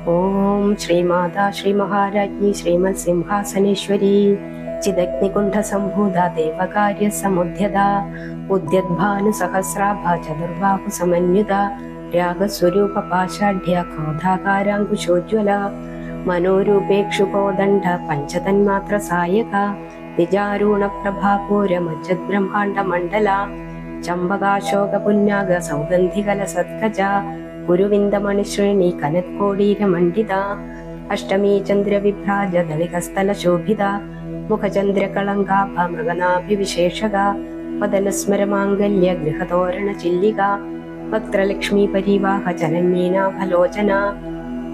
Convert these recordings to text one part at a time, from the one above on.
ഓം ശ്രീമാതാ ശ്രീ മഹാരാജ്ഞി ശ്രീമത് സിംഹാസനേശ്വരി ചിദഗ്നികുണ്ഠ സംഭൂത ദേവകാര്യ സമുദ്യത ഉദ്യദ്ഭാനു സഹസ്രാഭ ചതുർബാഹു സമന്വിത രാഗസ്വരൂപ പാഷാഢ്യ ക്രോധാകാരാങ്കുശോജ്വല മനോരൂപേക്ഷുകോദണ്ഡ പഞ്ചതന്മാത്ര സായക നിജാരൂണ പ്രഭാപൂര മജ്ജത് ബ്രഹ്മാണ്ഡ മണ്ഡല ചമ്പകാശോക പുന്നാഗ സൗഗന്ധികല സത്കജ ഗുരുവിന്ദമണിശ്രേണി കനത്കോടീര മണ്ഡിത അഷ്ടമീ ചന്ദ്രവിഭ്രാജ ദളികസ്ഥല ശോഭിത മുഖചന്ദ്രകളങ്കാഭ മൃഗനാഭിവിശേഷക വദനസ്മരമാംഗല്യ ഗൃഹതോരണ ചില്ലിക വക്ത്രലക്ഷ്മീ പരിവാഹ ചലന്മീനാഭലോചന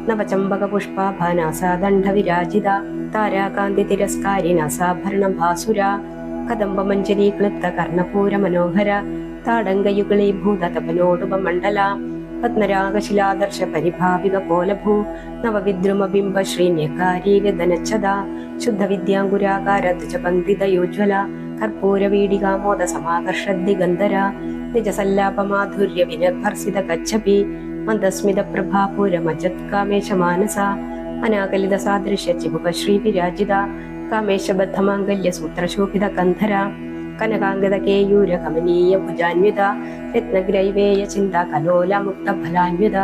നവചമ്പക പുഷ്പാഭാനാസാദണ്ഡ വിരാജിത താരാകാന്തി തിരസ്കാരി നാസാഭരണ ഭാസുര കദംബമഞ്ജരീ ക്ലിപ്ത കർണപൂര മനോഹര താടങ്കയുഗളീഭൂത തപനോടുപമണ്ഡല പത്മരാഗശിലാദർശ പരിഭാവിക പോലഭൂ നവവിദ്രുമബിംബ ശ്രീന്യകാരീരധനച്ഛത ശുദ്ധവിദ്യാങ്കുരാകാര ദ്വിജപങ്ക്തിതയോജ്വല കർപ്പൂരവീടികാമോദ സമാകർഷദ്ദിഗന്ധര നിജസല്ലാപമാധുര്യ വിനർഭർസിത കച്ഛപി മന്ദസ്മിത പ്രഭാപൂരമജത് കാമേശ മാനസ അനാകലിത സാദൃശ്യ ചിബുക ശ്രീ വിരാജിത കാമേശബദ്ധമാംഗല്യ സൂത്രശോഭിത കന്ധര കനകാംഗത കേയൂര കമനീയ ഭുജാന്വിത രത്നഗ്രൈവേയ ചിന്ത കലോല മുക്ത ഫലാന്വിത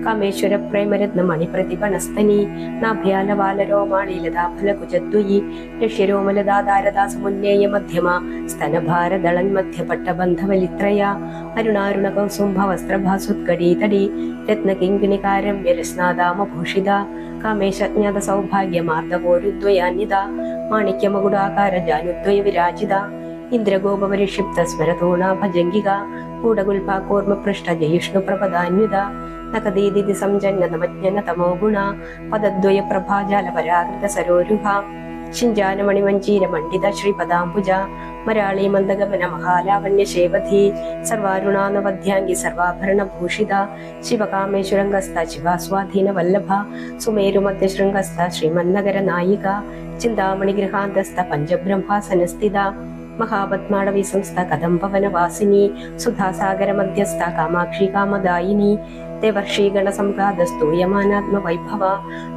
കാമേശ്വര പ്രേമരത്ന മണിപ്രതിപണസ്തനി നാഭ്യാലവാലരോമാളിലതാ ഫലകുജദ്വയി ലക്ഷ്യരോമലതാധാരദാസമുന്നേയ മധ്യമ സ്തനഭാരദളൻ മധ്യപട്ടബന്ധവലിത്രയ അരുണാരുണ കൗസുംഭ വസ്ത്രഭാസുത്കടീതടി രത്നകിങ്കിണികാരം വ്യരസ്നാദാമഭൂഷിത കാമേശജ്ഞാത സൗഭാഗ്യമാർദ്ദകോരുദ്വയാന്വിത മാണിക്യമകുടാകാര ജാനുദ്വയ വിരാജിത ഇന്ദ്രഗോപരിക്ഷിപ്ത സ്മരതോണാഭജംഗിക കൂടകുൽപാകൂർമ്മ പൃഷ്ട ജയിഷ്ണു പ്രപദാന്വിത നഖദീദിതി സംജന്നതമജ്ഞന തമോ ഗുണ പദദ്വയ പ്രഭാജാല പരാകൃത സരോരുഹ ശിഞ്ചാനമണിമഞ്ജീര മണ്ഡിത ശ്രീപദാംബുജ മരാളി മന്ദഗമന മഹാലാവണ്യ ശേവധി സർവാരുണാനവധ്യാംഗി സർവാഭരണ ഭൂഷിത ശിവകാമേശ്വരംഗസ്ഥ ശിവാസ്വാധീന വല്ലഭ സുമേരുമധ്യശൃംഗസ്ഥ ശ്രീമന്നഗര നായിക ചിന്താമണി ഗൃഹാന്തസ്ഥ പഞ്ചബ്രഹ്മാസനസ്ഥിത മഹാപത്മാടവി സംസ്ഥ കദംബവനവാസിനി സുധാസാഗര മധ്യസ്ഥ കാമാക്ഷി കാമദായിനി ദേവർഷീഗണ സംഘാത സ്തൂയമാനാത്മവൈഭവ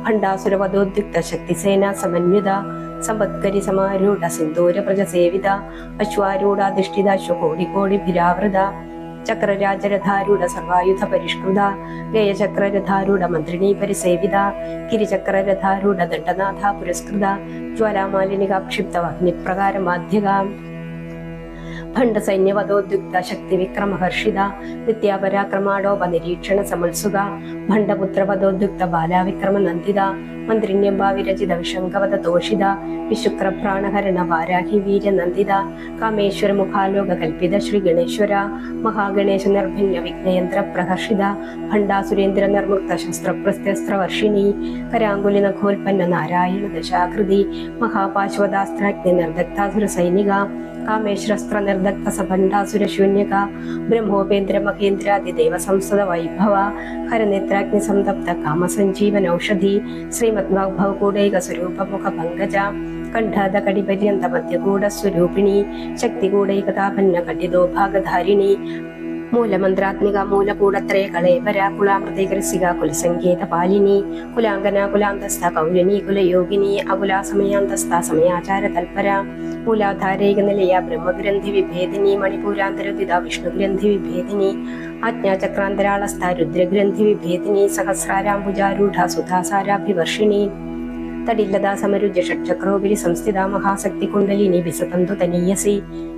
ഭണ്ഡാസുരവധോദ്യുക്ത ശക്തിസേനാ സമന്വിത സമ്പത്കരി സമാരൂഢ സിന്ദൂര പ്രജസേവിത അശ്വാരൂഢാധിഷ്ഠിത അശ്വകോടികോടിഭിരാവൃത ചക്രരാജരഥാരൂഢ സർവായുധ പരിഷ്കൃത ഗയചക്രരഥാരൂഢ മന്ത്രിണീ പരിസേവിത ഗിരിചക്രരഥാരൂഢ ദണ്ഡനാഥ പുരസ്കൃത ജ്വാലാമാലിനികാക്ഷിപ്ത അഗ്നിപ്രകാര മാധ്യക ഭണ്ഡ സൈന്യവധോദ്യുക്ത ശക്തി വിക്രമഹർഷിത നിത്യാപരാക്രമാടോപ നിരീക്ഷണ സമത്സുക ഭണ്ഡപുത്രവധോദ്യുക്ത ബാലാവിക്രമ നന്ദിത മന്ത്രിണ്യംബാ വിരചിത വിശങ്കവത തോഷിത വിശുക്രപ്രാണഹരണ വാരാഹി വീര നന്ദിത കാമേശ്വര മുഖാലോക കൽപ്പിത ശ്രീ ഗണേശ്വര മഹാഗണേശ നിർഭിന്യ വിഘ്നയന്ത്ര പ്രഹർഷിത ഭണ്ഡാസുരേന്ദ്ര നിർമുക്ത ശസ്ത്രപ്രസ്ത്യസ്ത്രവർഷിണി കരാങ്കുലി നഖോൽപ്പന്ന നാരായണ ദശാകൃതി മഹാപാശ്വതാസ്ത്രാഗ്നി നിർദഗ്ധാസുര സൈനിക കാമേശ്വരസ്ത്ര നിർദഗ്ധ സഭണ്ഡാസുര ശൂന്യക ബ്രഹ്മോപേന്ദ്ര മഹേന്ദ്രാദിദേവ സംസദ വൈഭവ ഹരനേത്രാഗ്നി സംതപ്ത കാമസഞ്ജീവനൌഷധി ശ്രീമദ്ഭവകൂടൈക സ്വരൂപമുഖ പങ്കജ കണ്ഠാത കടിപര്യന്ത മധ്യകൂട സ്വരൂപിണി ശക്തികൂടൈകതാപന്ന കടിതോ ഭാഗധാരിണി മൂലമന്ത്രാത്മിക മൂലകൂടത്രയ കളേവര കുലാമൃതേകരസിക കുലസങ്കേത പാലിനി കുലാംഗന കുലാന്തസ്ഥ കൗലിനി കുലയോഗിനി അകുലാസമയാന്തസ്ഥ സമയാചാര തൽപര മൂലാധാരൈക നിലയ ബ്രഹ്മഗ്രന്ഥി വിഭേദിനി മണിപൂരാന്തരവിത വിഷ്ണുഗ്രന്ഥി വിഭേദിനി ആജ്ഞാചക്രാന്തരാളസ്ഥ രുദ്രഗ്രന്ഥി വിഭേദിനി സഹസ്രാരാംബുജാരൂഢ സുധാസാരാഭിവർഷിണി തടില്ലതാ സമരുജ്യ ഷഡ്ചക്രോപരി സംസ്ഥിത മഹാശക്തി കുണ്ടലിനി വിസതന്തു തനീയസി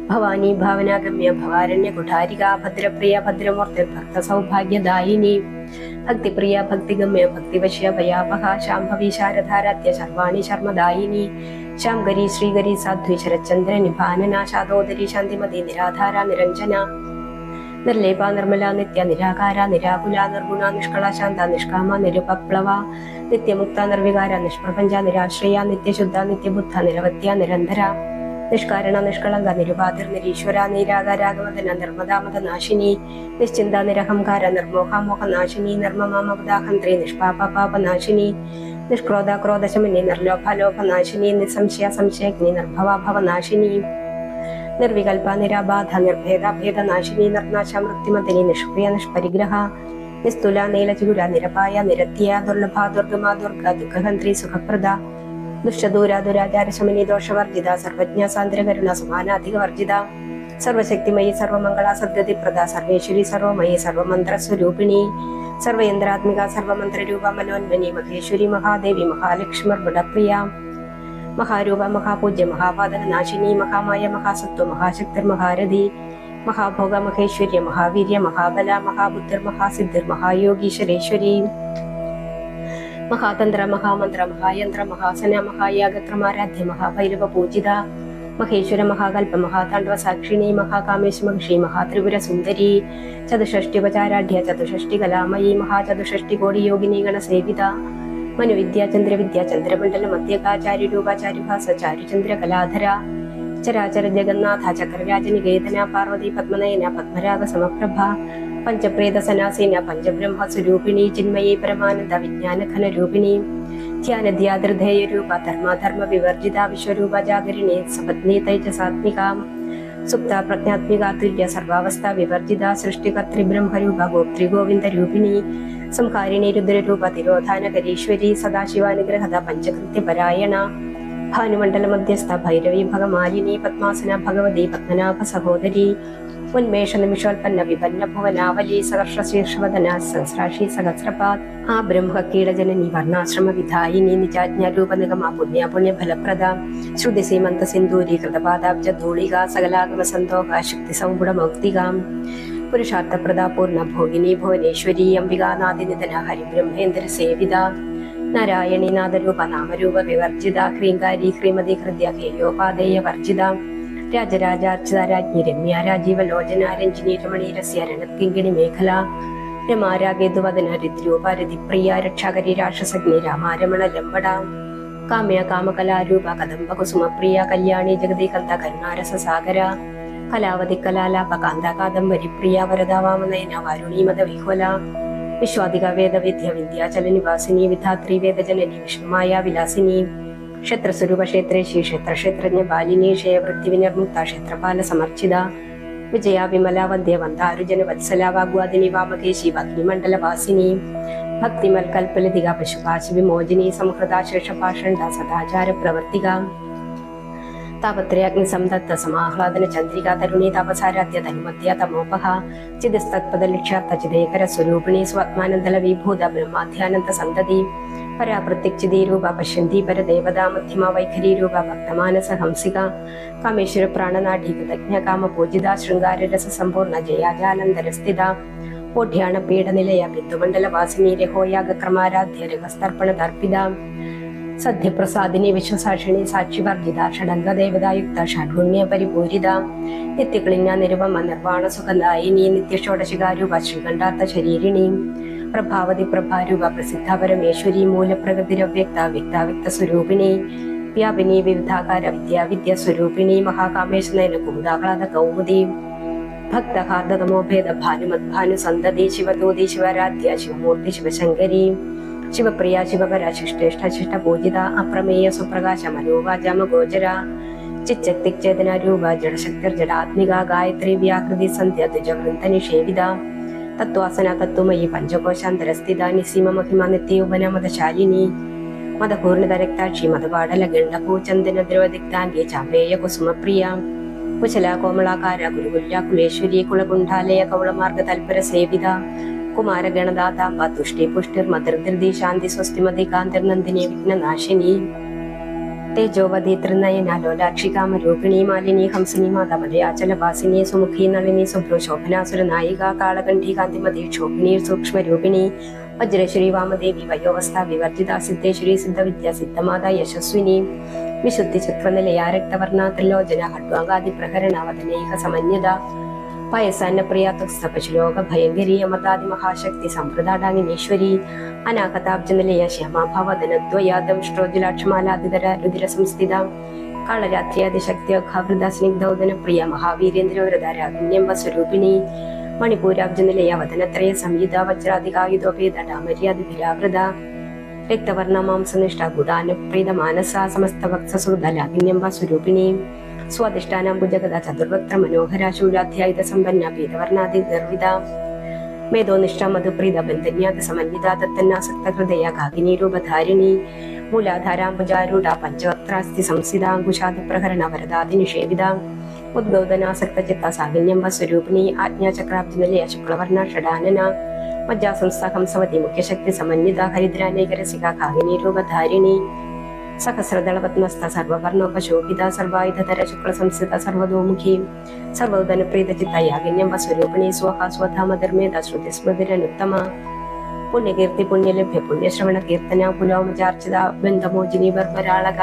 ഭവാനി ഭാവനാഗമ്യ ഭവാരണ്യ കുഠാരിക ഭദ്രപ്രിയ ഭദ്രമൂർത്തി ഭക്ത സൗഭാഗ്യദായിനി ഭക്തിപ്രിയ ഭക്തിഗമ്യ ഭക്തിവശ്യ ഭയാവഹ ശാംഭവി ശാരധാരാത്യ ശർവാണി ശർമ്മദായിനി ശാംഗരി ശ്രീഗരി സാധ്വി ശരചന്ദ്ര നിഭാനന ശാദോദരി ശാന്തിമതി നിരാധാര നിരഞ്ജന നിർലേപ നിർമ്മല നിത്യ നിരാകാര നിരാകുല നിർഗുണ നിഷ്കള ശാന്ത നിഷ്കാമ നിരുപപ്ലവ നിത്യമുക്ത നിർവികാര നിഷ്പ്രപഞ്ച നിരാശ്രയ നിത്യശുദ്ധ നിത്യബുദ്ധ നിരവത്യ നിരന്തര നിഷ്കാരണ നിഷ്കളങ്ക നിരുപാധിർ നിരീശ്വര നിരാകാരാഗമദന നിർമ്മദാമത നാശിനി നിശ്ചിന്ത നിരഹംകാര നിർമോഹാമോഹ നാശിനി നിർമ്മമാമവദാഹന്ത്രി നിഷ്പാപ പാപനാശിനി നിഷ്ക്രോധ ക്രോധശമിനി നിർലോഭലോഭ നാശിനി നിസംശയ സംശയഗ്നി നിർഭവാഭവ നാശിനി നിർവികൽപ നിരാബാധ നിർഭേദ ഭേദനാശിനി നിർനാശ മൃത്യുമതിനി നിഷ്ക്രിയ നിഷ്പരിഗ്രഹ നിസ്തുല നീലചുര നിരപായ നിരത്തിയ ദുർലഭ ദുർഗമാ ദുർഗ ദുഃഖഹന്ത്രി സുഖപ്രദ ദുഷ്ടദൂര ദുരാചാരശമനി ദോഷവർജിത സർവജ്ഞ സാന്ദ്ര കരുണ സമാനാധിക വർജിത സർവശക്തിമയി സർവമംഗള സദ്ഗതിപ്രദ സർവേശ്വരി സർവമയി സർവമന്ത്ര സ്വരൂപിണി സർവയന്ത്രാത്മിക സർവമന്ത്രരൂപ മനോന്മനി മഹേശ്വരി മഹാദേവി മഹാലക്ഷ്മർബുടപ്രിയ മഹാരൂപ മഹാപൂജ്യ മഹാപാദന നാശിനി മഹാമായ മഹാസത്വ മഹാശക്തിർ മഹാരഥി മഹാഭോഗ മഹേശ്വര്യ മഹാവീര്യ മഹാബല മഹാബുദ്ധിർ മഹാസിദ്ധിർ മഹായോഗീശ്വരേശ്വരി മഹാതന്ത്ര മഹാമന്ത്ര മഹായന്ത്ര മഹാസന മഹായാഗത്രമാരാധ്യ മഹാഭൈരവ പൂജിത മഹേശ്വര മഹാകൽപ മഹാതാണ്ഡവ സാക്ഷിണി മഹാകാമേശ് മഹിഷി മഹാത്രിപുര സുന്ദരി ചതുഷ്ഷ്ടിപചാരാഢ്യ ചതുഷ്ഷ്ടി കലാമയി മഹാചതുഷ്ഷ്ടി കോടി യോഗിനി ഗണസേവിത മനുവിദ്യ ചന്ദ്രവിദ്യ ചന്ദ്രമണ്ഡല മധ്യകാചാര്യ രൂപാചാര്യഭാസ ചാരുചന്ദ്ര കലാധര ചരാചര ജഗന്നാഥ ചക്രരാജനികേതന പാർവതി പത്മനയന പത്മരാഗ സമപ്രഭ പഞ്ചപ്രേത സനാസീന പഞ്ചബ്രഹ്മ സ്വരൂപിണി ചിന്മയി പരമാനന്ദ വിജ്ഞാനഘന രൂപിണി ധ്യാനധ്യാതൃധേയ രൂപ ധർമ്മധർമ്മ വിവർജിത വിശ്വരൂപ ജാഗരിണി സപത്നി തൈജസാത്മിക സുപ്ത പ്രജ്ഞാത്മിക തുല്യ സർവാവസ്ഥ വിവർജിത സൃഷ്ടികർത്തൃ ബ്രഹ്മരൂപ ഗോപ്ത്രി ഗോവിന്ദ രൂപിണി സംഹാരിണി രുദ്രരൂപ തിരോധാനകരീശ്വരി സദാശിവാനുഗ്രഹത പഞ്ചകൃത്യ പരായണ ഭാനുമണ്ഡല മധ്യസ്ഥ ഭൈരവി ഭഗമാലിനി പത്മാസന ഭഗവതി പത്മനാഭ സഹോദരി ഉന്മേഷ നിമിഷോൽപ്പന്ന വിപന്ന ഭുവനാവലി സഹർഷ ശീർഷവദന സഹസ്രാശി സഹസ്രപാത് ആ ബ്രഹ്മ കീടജനനി വർണ്ണാശ്രമ വിധായിനി നിജാജ്ഞാരൂപ നിഗമ പുണ്യ പുണ്യ ഫലപ്രദ ശ്രുതി സീമന്ത സിന്ദൂരീകൃത പാദാബ്ജ ധൂളിക സകലാഗമ സന്തോഹ ശക്തി സൗഗുണ മൗക്തികാം പുരുഷാർത്ഥപ്രദ പൂർണ്ണ ഭോഗിനി ഭുവനേശ്വരി അംബികാനാദിനിധന ഹരിബ്രഹ്മേന്ദ്ര സേവിത നാരായണി നാദരൂപ നാമരൂപ വിവർജിത ഹ്രീങ്കാരി ഹ്രീമതി ഹൃദ്യ ഹേയോപാദേയ വർജിത രാജരാജാർച്ചിത രാജ്ഞി രമ്യ രാജീവ ലോചന രഞ്ജിനി രമണി രസ്യ രണത്കിങ്കിണി മേഖല രമാരാഗേതുവദന രിദ്രൂപ രതിപ്രിയ രക്ഷാകരി രാക്ഷസഗ്നി രാമാരമണ ലംബട കാമ്യ കാമകലാരൂപ കദംബ കുസുമപ്രിയ കല്യാണി ജഗദീകന്ത കരുണാരസ സാഗര കലാവതി കലാലാപ കാന്ത കാദംബരി പ്രിയ വരദാവാമനയന വാരുണീമത വിഹ്വല വിശ്വാദിക വേദവിദ്യ വിദ്യാചല നിവാസിനി വിധാത്രി വേദജനനി വിഷ്ണുമായ വിലാസിനി ക്ഷത്രസ്വരൂപ ക്ഷേത്രേശി ക്ഷേത്രക്ഷേത്രജ്ഞ ബാലിനി ക്ഷയവൃത്തി വിനിർമുക്ത ക്ഷേത്രപാല സമർച്ചിത വിജയ വിമല വന്ധ്യ വന്ദാരുജന വത്സല വാഗ്വാദിനി വാമകേശി ഭഗ്നിമണ്ഡല വാസിനി ഭക്തിമൽ കൽപ്പലതിക പശുപാശി വിമോചിനി സംഹൃത ശേഷഭാഷണ്ട സദാചാര പ്രവർത്തിക താപത്രയാഗ്നി സംദത്ത സമാഹ്ലാദന ചന്ദ്രിക തരുണി താപസാരാധ്യ ധനുമധ്യ തമോപഹ ചിതസ്തത്പദ ലക്ഷ്യാർത്ഥ ചിതേകര സ്വരൂപിണി സ്വാത്മാനന്ദല വിഭൂത ബ്രഹ്മാധ്യാനന്ദ സന്തതി പരാപ്രത്യക്ഷിതീരൂപ പശ്യന്തി പരദേവതാ മധ്യമ വൈഖരീരൂപ ഭക്തമാനസ ഹംസിക കാമേശ്വര പ്രാണനാഠി കൃതജ്ഞ കാമ പൂജിത ശൃംഗാരരസ സമ്പൂർണ്ണ ജയാജാനന്ദരസ്ഥിത ഓഢ്യാണ പീഠനിലയ ബിന്ദുമണ്ഡല വാസിനി രഹോയാഗക്രമാരാധ്യ രഹസ്തർപ്പണ തർപ്പിത സദ്യപ്രസാദിനി വിശ്വസാക്ഷിണി സാക്ഷിവർജിത ഷഡംഗദേവതായുക്ത ഷഡ്ഗുണ്യ പരിപൂരിത നിത്യക്ലിംഗ നിരുപമ നിർവാണ സുഖദായിനി നിത്യഷോഡശികാരൂപ ശ്രീകണ്ഠാർത്ഥ ശരീരിണി പ്രഭാവതി പ്രഭാരൂപ പ്രസിദ്ധ പരമേശ്വരി മൂലപ്രകൃതിരവ്യക്ത വ്യക്താവ്യക്ത സ്വരൂപിണി വ്യാപിനി വിവിധാകാര വിദ്യാവിദ്യ സ്വരൂപിണി മഹാകാമേശനയന കുമുദാഹ്ലാദ കൗമുദി ഭക്തഹാർദതമോഭേദ ഭാനുമദ്ഭാനു സന്തതി ശിവദൂതി ശിവരാധ്യ ശിവമൂർത്തി ശിവശങ്കരി ശിവപ്രിയ ശിവപര ശിഷ്ടേഷ്ഠ ശിഷ്ട പൂജിത അപ്രമേയ സുപ്രകാശ മനോവാചാമ ഗോചര ചിച്ചക്തിക്ചേതന രൂപ ജഡശക്തിർ ജഡാത്മിക ഗായത്രി വ്യാകൃതി സന്ധ്യ ദ്വിജവൃന്ദ നിഷേവിത തത്വാസന തത്വമയി പഞ്ചകോശാന്തരസ്ഥിത നിസീമ മഹിമ നിത്യൗപന മതശാലിനി മതപൂർണിത രക്താക്ഷി മതപാടല ഗണ്ഡപൂ ചന്ദന ദ്രവദിക്താംഗി ചാമ്പേയ കുസുമപ്രിയ കുശല കോമളാകാര കുലുകുല്യ കുലേശ്വരി കുളകുണ്ഠാലയ കൗളമാർഗ തൽപര സേവിത കുമാരഗണദാതാംബ തുഷ്ടി പുഷ്ടിർ മതിർദൃതി ശാന്തി സ്വസ്തിമതി കാന്തിർനന്ദിനി വിഘ്നനാശിനി തേജോവതി ത്രിനയന ലോലാക്ഷി കാമരൂപിണി മാലിനി ഹംസിനി മാതമലയാചല വാസിനി സുമുഖി നളിനി സുഭ്രു ശോഭനാസുര നായിക കാളകണ്ഠി കാന്തിമതി ക്ഷോഭിണി സൂക്ഷ്മരൂപിണി വജ്രശ്രീ വാമദേവി വയോവസ്ഥ വിവർജിത സിദ്ധേശ്വരി സിദ്ധവിദ്യ സിദ്ധമാത യശസ്വിനി വിശുദ്ധി ചക്രനിലയ രക്തവർണ ത്രിലോചന ഹഡ്വാങ്കാദി പ്രഹരണ വദനൈക സമന്യത പയസാന്നപ്രിയ തുസ്തപശുലോക ഭയങ്കരി അമതാദി മഹാശക്തി സമ്പ്രദാടാങ്ങിനീശ്വരി അനാഗതാബ്ജനിലയ ശ്യാമാഭവദനദ്വയാദം ഷ്ട്രോജുലാക്ഷമാലാദിതര രുതിര സംസ്ഥിത കാളരാത്രിയാദിശക്തി അഘാവൃത സ്നിഗ്ധൗദന പ്രിയ മഹാവീരേന്ദ്രവരധാരാഗിന്യംബ സ്വരൂപിണി മണിപൂരാബ്ജനിലയ വദനത്രയ സംയുത വജ്രാധികായുധോപേതടാമര്യാദിഭിരാവൃത രക്തവർണ മാംസനിഷ്ഠ ഗുഡാനുപ്രീത മാനസ സമസ്ത ഭക്തസുഹൃദലാഗിന്യംബ സ്വരൂപിണി സ്വാധിഷ്ഠാനാംബുജഗത ചതുർവക്ത്ര മനോഹര ശൂലാധ്യായുധ സമ്പന്ന പീതവർണാദി ഗർവിത മേധോനിഷ്ഠ മധുപ്രീത ബന്ധന്യാത സമന്വിത ദത്തന്നാസക്ത ഹൃദയ കാകിനി രൂപധാരിണി മൂലാധാരാംബുജാരൂഢ പഞ്ചവക്ത്രാസ്തി സംസ്ഥിതാങ്കുശാദി പ്രഹരണ വരദാതി നിഷേവിത ഉദ്ഗൗതനാസക്ത ചിത്ത സാഗിന്യം സ്വരൂപിണി ആജ്ഞാചക്രാബ്ജനിലയ ശുക്ലവർണ ഷഡാനന മജ്ജാസംസ്ഥ ഹംസവതി മുഖ്യശക്തി സമന്വിത ഹരിദ്രാനൈകരസിക കാകിനി രൂപധാരിണി സഹസ്രദളപത്മസ്ഥ സർവവർണോപശോഭിത സർവായുധര ശുക്ല സംസ്ഥിത സർവതോമുഖി സർവോദനപ്രീത ചിത്ത യാഗിന്യം സ്വരൂപിണി സ്വഹ സ്വധാമധർമ്മേത ശ്രുതി സ്മൃതിരനുത്തമ പുണ്യകീർത്തി പുണ്യലഭ്യ പുണ്യശ്രവണ കീർത്തന പുലോമചാർച്ചിത ബന്ധമോജിനി ബർബരാളക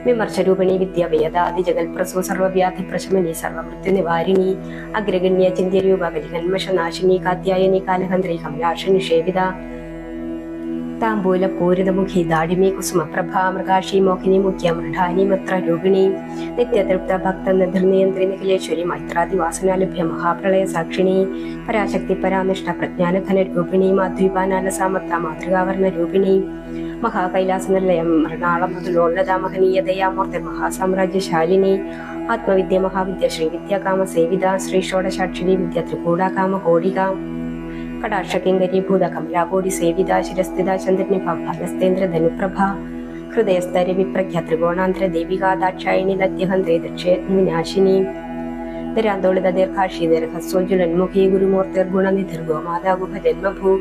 വിമർശരൂപിണി വിദ്യാവേദാദി ജഗൽപ്രസൂ സർവവ്യാധി പ്രശമനി സർവമൃത്യു നിവാരിണി അഗ്രഗണ്യ ചിന്ത്യരൂപ കലികന്മഷനാശിനി കാത്യായനി കാലഹന്ത്രി കമലാഷിനി സേവിത താംബൂല പൂരിതമുഖി ദാഡിമി കുസുമപ്രഭാ മൃഗാഷി മോഹിനി മുഖ്യ മൃഢാനി മത്ര രൂപിണി നിത്യതൃപ്ത ഭക്ത നിർനിയന്ത്രി നിഖിലേശ്വരി മൈത്രാദിവാസനാലഭ്യ മഹാപ്രളയ സാക്ഷിണി പരാശക്തി പരാനിഷ്ഠ പ്രജ്ഞാനഘന രൂപിണി മാധ്വീപാനാല സാമത്ര മാതൃകാവർണ രൂപിണി മഹാകൈലാസ നിലയം മൃണാളം മധുലോല്ലത മഹനീയതയാമൂർത്തി മഹാസാമ്രാജ്യശാലിനി ആത്മവിദ്യ മഹാവിദ്യ ശ്രീവിദ്യാകാമ സേവിത ശ്രീ ഷോഡശാക്ഷിണി വിദ്യ ത്രികൂടാകാമ കോടിക കടാക്ഷകിങ്കരീഭൂത കമലാകോടി സേവിത ശിരസ്ഥിത ചന്ദ്രനിഭ ഫലസ്തേന്ദ്ര ധനുപ്രഭ ഹൃദയസ്ഥര വിപ്രഖ്യ ത്രികോണാന്തര ദേവിക ദാക്ഷായണി ലദ്യഹന്ത്രേ ദക്ഷേത്വിനാശിനി ദരാന്തോളിത ദീർഘാശീധര ഹസ്വോജ്വലന്മുഖി ഗുരുമൂർത്തിർഗുണനിധിർഗോ മാതാഗുഹ ജന്മഭൂ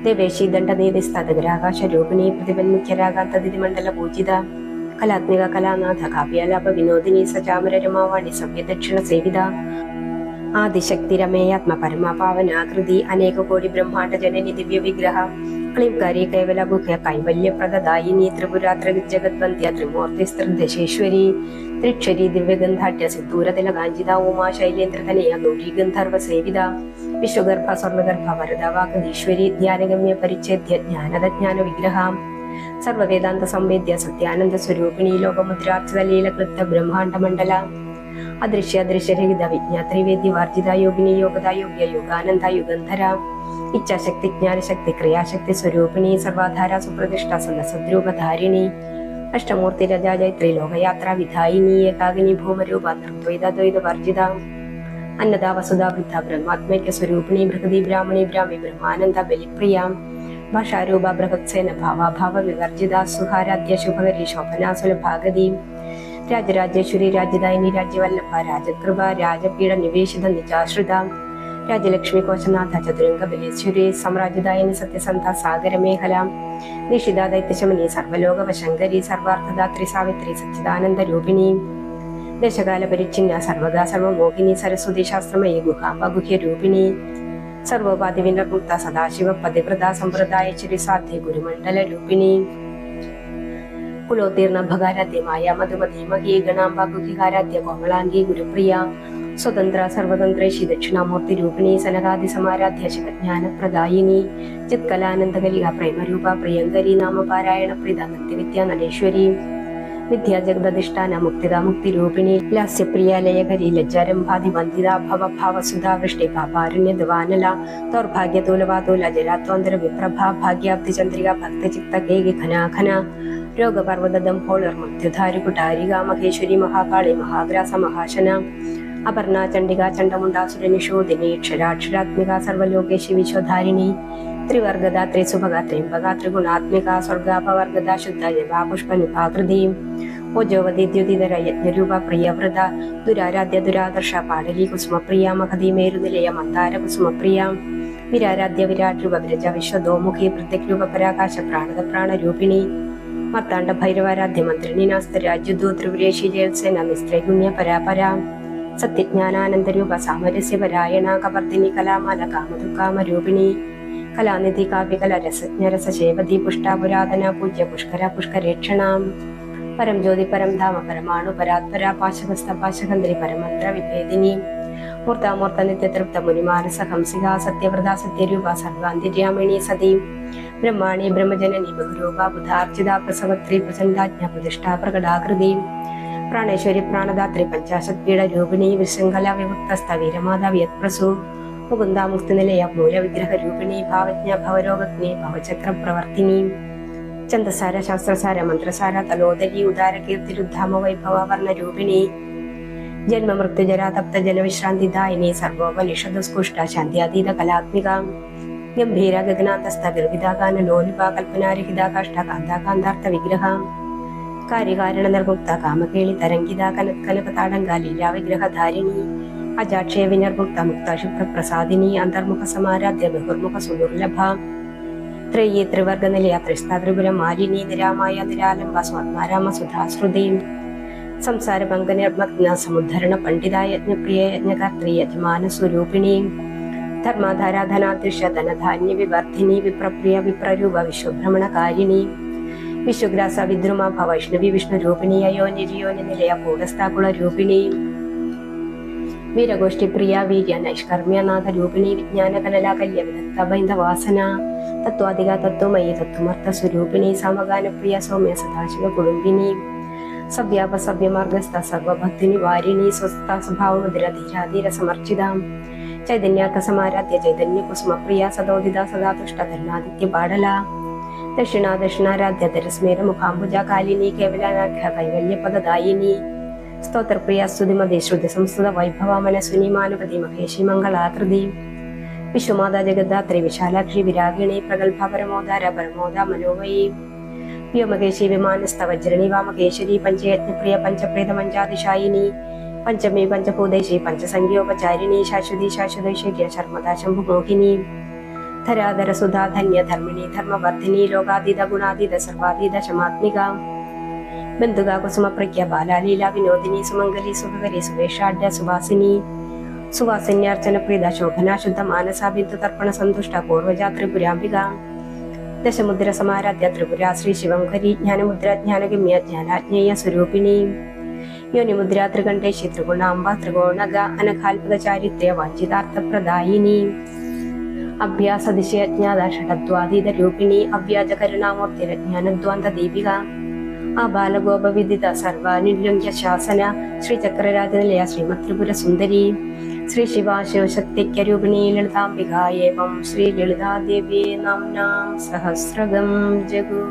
ദേവേശി ദണ്ഡനീതിസ്തദഗ്രാകാശ രൂപിണി പ്രതിപന്മുഖ്യരാഗാന്തതിമണ്ഡല പൂജിത കലാത്മിക കലാനാഥ കാവ്യാലാപ വിനോദിനി സചാമര രമാവാണി സവ്യദക്ഷിണ സേവിത ആദിശക്തിരമേയാത്മ പരമ പാവനാകൃതി അനേക കോടി ബ്രഹ്മാണ്ഡ ജനനി ദിവ്യ വിഗ്രഹ ക്ലീംകാരി കൈവല ഗുഹ്യ കൈവല്യ പ്രദദായിനി ത്രിപുരാത്ര ജഗദ്വന്ധ്യ ത്രിമൂർത്തിസ്ത്രിദശേശ്വരി ത്രിക്ഷരി ദിവ്യഗന്ധാഢ്യ സിദ്ധൂരതില കാഞ്ചിത ഉമാ ശൈലേന്ദ്രതനയ ഗൗരി ഗന്ധർവ സേവിത വിശ്വഗർഭ സ്വർണഗർഭ വരദവാകീശ്വരി ധ്യാനഗമ്യ പരിച്ഛേദ്യ ജ്ഞാനദജ്ഞാന വിഗ്രഹ സർവവേദാന്ത സംവേദ്യ സത്യാനന്ദ സ്വരൂപിണി ലോകമുദ്രാർച്ചിത ലീലകൃപ്ത ബ്രഹ്മാണ്ഡ മണ്ഡല അദൃശ്യ അദൃശ്യരഹിത വിജ്ഞാ ത്രിവേദ്യ വാർജിത യോഗിനി യോഗദാ യോഗ്യ യോഗാനന്ദ യുഗന്ധര ഇച്ഛാശക്തി ജ്ഞാനശക്തി ക്രിയാശക്തി സ്വരൂപിണി സർവാധാര സുപ്രതിഷ്ഠ സദസദ്രൂപധാരിണി അഷ്ടമൂർത്തി രജാജൈത്രി ലോകയാത്രാ വിധായിനി ഏകാഗിനി ഭൂമരൂപ നിർദ്വൈത വർജിത അന്നദാ വസുധാ വൃദ്ധ ബ്രഹ്മാത്മൈക്യ സ്വരൂപിണി ബൃഹതി ബ്രാഹ്മണി ബ്രാഹ്മി ബ്രഹ്മാനന്ദ ബലിപ്രിയ ഭാഷാരൂപ ബൃഹത്സേന ഭാവാഭാവ വിവർജിത സുഹാരാധ്യ ശുഭകരി ശോഭനാ സുലഭാഗതി രാജരാജേശ്വരി രാജ്യദായിനി രാജ്യവല്ലഭ രാജകൃപ രാജപീഠ നിവേശിത നിജാശ്രിത രാജലക്ഷ്മി കോശനാഥ ചതുരംഗ ബലേശ്വരി സാമ്രാജ്യദായിനി സത്യസന്ധ സാഗരമേഖല നിഷിത ദൈത്യശമനി സർവലോകവശങ്കരി സർവാർത്ഥദാത്രി സാവിത്രി സച്ചിദാനന്ദ രൂപിണി ദേശകാല പരിച്ഛിന്ന സർവദാ സർവമോഹിനി സരസ്വതി ശാസ്ത്രമയി ഗുഹാംബ ഗുഹ്യ രൂപിണി സർവോപാധി വിനർമുക്ത സദാശിവ പതിവ്രത സമ്പ്രദായശ്വരി സാധ്യ ഗുരുമണ്ഡല രൂപിണി കുലോത്തീർണ ഭഗാരാധ്യ മായ മധുമതി മഹീ ഗണാംബ ഗുഹികാരാധ്യ കോമളാംഗി ഗുരുപ്രിയ സ്വതന്ത്ര സർവതന്ത്രേഷി ദക്ഷിണാമൂർത്തി രൂപിണി സനകാദി സമാരാധ്യ ശിവജ്ഞാനപ്രദായിനി ചിത്കലാനന്ദകലിക പ്രേമരൂപ പ്രിയങ്കരി നാമപാരായണ പ്രീത നിത്യവിദ്യ നടേശ്വരി വിദ്യാ ജഗദധിഷ്ഠാന മുക്തിദ മുക്തിരൂപിണി ലാസ്യപ്രിയ ലയകരി ലജ്ജാരംഭാതി വന്ദിത ഭവഭാവസുധാ വൃഷ്ടി പാപാരുണ്യ ദവാനല ദൗർഭാഗ്യതൂലവാതൂല ജരാത്വാന്തര വിപ്രഭ ഭാഗ്യാബ്ദി ചന്ദ്രിക ഭക്തചിത്ത കേകി ഘനാഘന രോഗപർവ്വതം ഹോളർ മൃത്യുധാരികുടാരിക മഹേശ്വരി മഹാകാളി മഹാഗ്രാസ മഹാശന അപർണ ചണ്ഡിക ചണ്ഡമുണ്ടാസുരനിഷോദിനി ക്ഷരാക്ഷരാത്മിക സർവലോകേശി വിശ്വധാരിണി ത്രിവർഗദ ത്രിസുഭഗ ത്രിംബക ത്രിഗുണാത്മിക സ്വർഗാപവർഗദ ശുദ്ധ ജവാ പുഷ്പനിപാകൃതി ഓജോവതി ദ്യുതിധര യജ്ഞരൂപ പ്രിയവൃത ദുരാരാധ്യ ദുരാദർശ പാടലി കുസുമപ്രിയ മഹതി മേരുനിലയ മന്ദാര കുസുമപ്രിയ വിരാരാധ്യ വിരാട് രൂപ വിരജ വിശ്വദോമുഖി പ്രത്യഗ്രൂപ പരാകാശ പ്രാണത പ്രാണരൂപിണി മർത്താണ്ഡ ഭൈരവാരാധ്യ മന്ത്രിണി നാസ്ത രാജ്യുദ്ധോ ത്രിപുരേശി ജയത്സേന നിസ്ത്രൈഗുണ്യ പരാപര സത്യജ്ഞാനാനന്ദരൂപ സാമരസ്യപരായണ കവർദിനി കലാമാല കാമധുകാമരൂപിണി കലാനിധി കാവ്യകല രസജ്ഞരസേവതി പുഷ്ടാ പുരാതന പൂജ്യ പുഷ്കര പുഷ്കരേക്ഷണാം പരം ജ്യോതി പരം ധാമ പരമാണു പരാത്പര പാശകസ്ഥ പാശകന്ദരി പരമന്ത്ര വിഭേദിനി മൂർത്താമൂർത്ത നിത്യതൃപ്ത മുനിമാനസ ഹംസിക സത്യവ്രത സത്യരൂപ സർവാന്തിര്യാമിണി സതി ബ്രഹ്മാണി ബ്രഹ്മജനനി ബഹുരൂപ ബുധാർച്ചിത പ്രസവത്രി പ്രചണ്ഡാജ്ഞ പ്രതിഷ്ഠാ പ്രകടാകൃതി പ്രാണേശ്വരി പ്രാണദാത്രി പഞ്ചാശത്പീഠ രൂപിണി വിശൃംഖല വിമുക്തസ്ഥ വീരമാതാവ് യത്പ്രസു മുകുന്ദ മുക്തിനിലയ മൂലവിഗ്രഹ രൂപിണി ഭാവജ്ഞ ഭവരോഗജ്ഞേ ഭവചക്ര പ്രവർത്തിനി ചന്ദസാര ശാസ്ത്രസാര മന്ത്രസാര തലോദരി ഉദാരകീർത്തിരുദ്ധാമ വൈഭവ വർണ്ണ രൂപിണി ജന്മമൃത്യുജരാ തപ്ത ജലവിശ്രാന്തിദായിനി സർവോപനിഷദുസ്കുഷ്ട ശാന്ത്യാതീത കലാത്മിക ഗംഭീര ഗഗനാന്തസ്ഥഗർഭിതാകാന ലോലുപ കൽപ്പനാരഹിത കാഷ്ഠകാന്താകാന്താർത്ഥ വിഗ്രഹ കാര്യകാരണ നിർമുക്ത കാമകേളി തരംഗിത കനകതാടങ്ക ലീലാ വിഗ്രഹധാരിണി അജാക്ഷയ വിനിർമുക്ത മുക്ത ശുഭ്രപ്രസാദിനി അന്തർമുഖ സമാരാധ്യ ബഹുർമുഖ സുദുർലഭ ത്രയീ ത്രിവർഗ നിലയ ത്രിസ്താ മാലിനി നിരാമായ നിരാലംബ സ്വാത്മാരാമ സുധാശ്രുതി സംസാര പങ്കനിർമഗ്ന സമുദ്ധരണ പണ്ഡിത യജ്ഞപ്രിയ യജ്ഞകർത്തൃ യജമാന സ്വരൂപിണി ധർമാധാരാധനാദൃശ്യ ധനധാന്യ വിവർദ്ധിനി വിപ്രപ്രിയ വിപ്രരൂപ വിശ്വഭ്രമണകാരിണി വിശ്വഗ്രാസ വിദ്രുമ ഭവൈഷ്ണവി വിഷ്ണുരൂപിണി അയോനിര്യോനി നിലയ കൂടസ്ഥാകുള രൂപിണി വീരഗോഷ്ഠി പ്രിയ വീര്യ നൈഷ്കർമ്മ്യനാഥ രൂപിണി വിജ്ഞാന കലലാ കല്യ വിദഗ്ധ ബൈന്ധവാസന തത്വാധിക തത്വമയി തത്വമർത്ഥ സ്വരൂപിണി സമഗാനപ്രിയ സൗമ്യ സദാശിവ കുടുംബിനി സവ്യാപ സവ്യമാർഗസ്ഥ സർവഭക്തിനി വാരിണി സ്വസ്ഥ സ്വഭാവമുദ്രധീരാധീര സമർച്ചിത ചൈതന്യാർത്ഥ സമാരാധ്യ ചൈതന്യ കുസുമപ്രിയ സദോദിത സദാ തുഷ്ട ധർണാദിത്യ പാടല ദക്ഷിണ ദക്ഷിണാരാധ്യ ധരസ്മേര മുഖാംബുജ കാലിനി കേവലാനാഖ്യ കൈവല്യ പദദായിനി സ്തോത്രപ്രിയ സ്തുതിമതി ശ്രുതി സംസ്കൃത വൈഭവ മനസ്വിനി മാനുപതി മഹേഷി മംഗളാകൃതി വിശ്വമാതാ ജഗദ്ധാത്രി വിശാലാക്ഷി വിരാഗിണി പ്രഗൽഭ പരമോദാര പരമോദ മനോമയി വ്യോമകേശി വിമാനസ്ഥ വജ്രണി വാമകേശ്വരി പഞ്ചയജ്ഞപ്രിയ പഞ്ചപ്രേത പഞ്ചാതിശായിനി പഞ്ചമി പഞ്ചഭൂതേശി പഞ്ചസംഖ്യോപചാരിണി ശാശ്വതി ശാശ്വതൈശ്വര്യ ശർമ്മദ ശംഭുമോഹിനി ധരാധര സുധാ ധന്യ ധർമ്മിണി ധർമ്മവർദ്ധിനി ലോകാതീത ഗുണാതീത സർവാതീത ശമാത്മിക ബന്ധുക കുസുമപ്രഖ്യ ബാലാലീല വിനോദിനി സുമംഗലി സുഖകരി സുവേഷാഢ്യ സുവാസിനി സുവാസിന്യാർച്ചന പ്രീത ശോഭന ശുദ്ധ മാനസ ബിന്ദു തർപ്പണ സന്തുഷ്ട പൂർവജ ത്രിപുരാംബിക ദശമുദ്ര സമാരാധ്യ ത്രിപുര ശ്രീ ശിവംകരി ജ്ഞാനമുദ്ര ജ്ഞാനഗമ്യ ജ്ഞാനാജ്ഞേയ സ്വരൂപിണി യോനിമുദ്ര ത്രികണ്ഠേശി ത്രിഗുണാംബ ത്രികോണഗ അനഘാത്മക ചാരിത്ര്യ വാഞ്ചിതാർത്ഥപ്രദായിനി അഭ്യാസദിശയജ്ഞാത ഷഡദ്വാതീത രൂപിണി അവ്യാജ കരുണാമൂർത്തിര ജ്ഞാനദ്വാന്ത ദീപിക ആബാലഗോപവിദിത സർവാനിലുംഗ്യ ശാസന ശ്രീചക്രരാജനിലയ ശ്രീമത് ത്രിപുര സുന്ദരി ശ്രീ ശിവാശിവശക്തിക്യരൂപിണി ലളിതാംബിക ഏവം ശ്രീ ലളിതാദേവ്യേ നാംനാം സഹസ്രഗം ജഗു